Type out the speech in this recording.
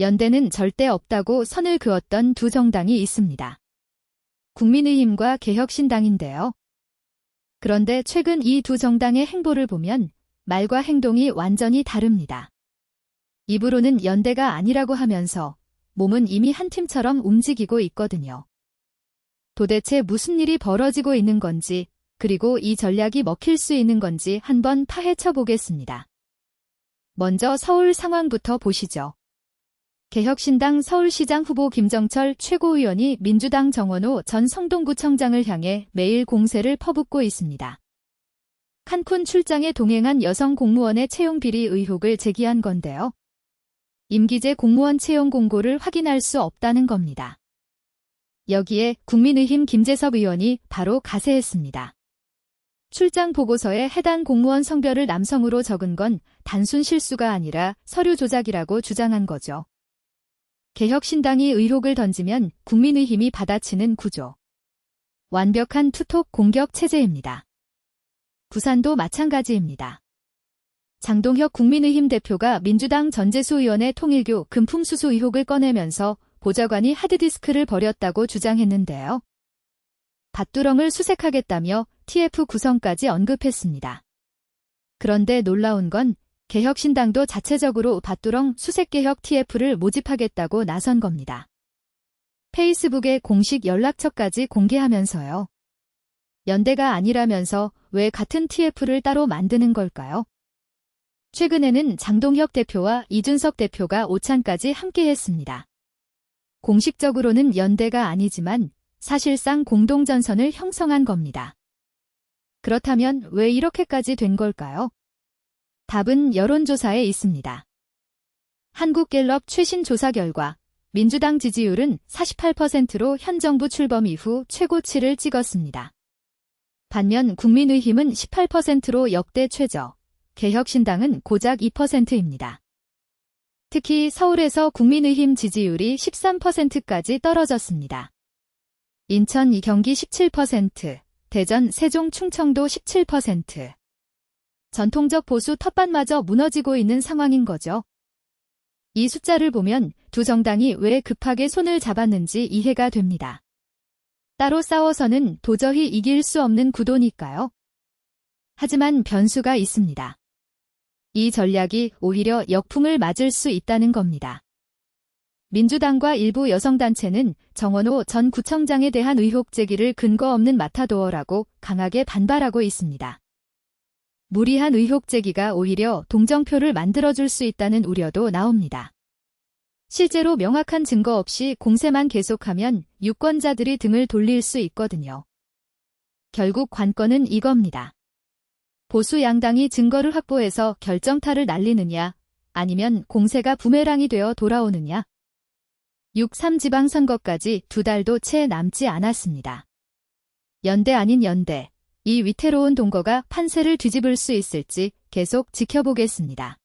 연대는 절대 없다고 선을 그었던 두 정당이 있습니다. 국민의힘과 개혁신당인데요. 그런데 최근 이 두 정당의 행보를 보면 말과 행동이 완전히 다릅니다. 입으로는 연대가 아니라고 하면서 몸은 이미 한 팀처럼 움직이고 있거든요. 도대체 무슨 일이 벌어지고 있는 건지, 그리고 이 전략이 먹힐 수 있는 건지 한번 파헤쳐 보겠습니다. 먼저 서울 상황부터 보시죠. 개혁신당 서울시장 후보 김정철 최고위원이 민주당 정원호 전 성동구청장을 향해 매일 공세를 퍼붓고 있습니다. 칸쿤 출장에 동행한 여성 공무원의 채용 비리 의혹을 제기한 건데요. 임기제 공무원 채용 공고를 확인할 수 없다는 겁니다. 여기에 국민의힘 김재섭 의원이 바로 가세했습니다. 출장 보고서에 해당 공무원 성별을 남성으로 적은 건 단순 실수가 아니라 서류 조작이라고 주장한 거죠. 개혁신당이 의혹을 던지면 국민의힘이 받아치는 구조. 완벽한 투톡 공격 체제입니다. 부산도 마찬가지입니다. 장동혁 국민의힘 대표가 민주당 전재수 의원의 통일교 금품수수 의혹을 꺼내면서 보좌관이 하드디스크를 버렸다고 주장했는데요. 밭두렁을 수색하겠다며 TF 구성까지 언급했습니다. 그런데 놀라운 건 개혁신당도 자체적으로 밭두렁 수색개혁 TF를 모집하겠다고 나선 겁니다. 페이스북에 공식 연락처까지 공개하면서요. 연대가 아니라면서 왜 같은 TF를 따로 만드는 걸까요? 최근에는 장동혁 대표와 이준석 대표가 오찬까지 함께했습니다. 공식적으로는 연대가 아니지만 사실상 공동전선을 형성한 겁니다. 그렇다면 왜 이렇게까지 된 걸까요? 답은 여론조사에 있습니다. 한국갤럽 최신 조사 결과 민주당 지지율은 48%로 현 정부 출범 이후 최고치를 찍었습니다. 반면 국민의힘은 18%로 역대 최저, 개혁신당은 고작 2%입니다. 특히 서울에서 국민의힘 지지율이 13%까지 떨어졌습니다. 인천, 경기 17%, 대전, 세종, 충청도 17%. 전통적 보수 텃밭마저 무너지고 있는 상황인 거죠. 이 숫자를 보면 두 정당이 왜 급하게 손을 잡았는지 이해가 됩니다. 따로 싸워서는 도저히 이길 수 없는 구도니까요. 하지만 변수가 있습니다. 이 전략이 오히려 역풍을 맞을 수 있다는 겁니다. 민주당과 일부 여성단체는 정원호 전 구청장에 대한 의혹 제기를 근거 없는 마타도어라고 강하게 반발하고 있습니다. 무리한 의혹 제기가 오히려 동정표를 만들어줄 수 있다는 우려도 나옵니다. 실제로 명확한 증거 없이 공세만 계속하면 유권자들이 등을 돌릴 수 있거든요. 결국 관건은 이겁니다. 보수 양당이 증거를 확보해서 결정타를 날리느냐, 아니면 공세가 부메랑이 되어 돌아오느냐. 6.3 지방선거까지 2달도 채 남지 않았습니다. 연대 아닌 연대, 이 위태로운 동거가 판세를 뒤집을 수 있을지 계속 지켜보겠습니다.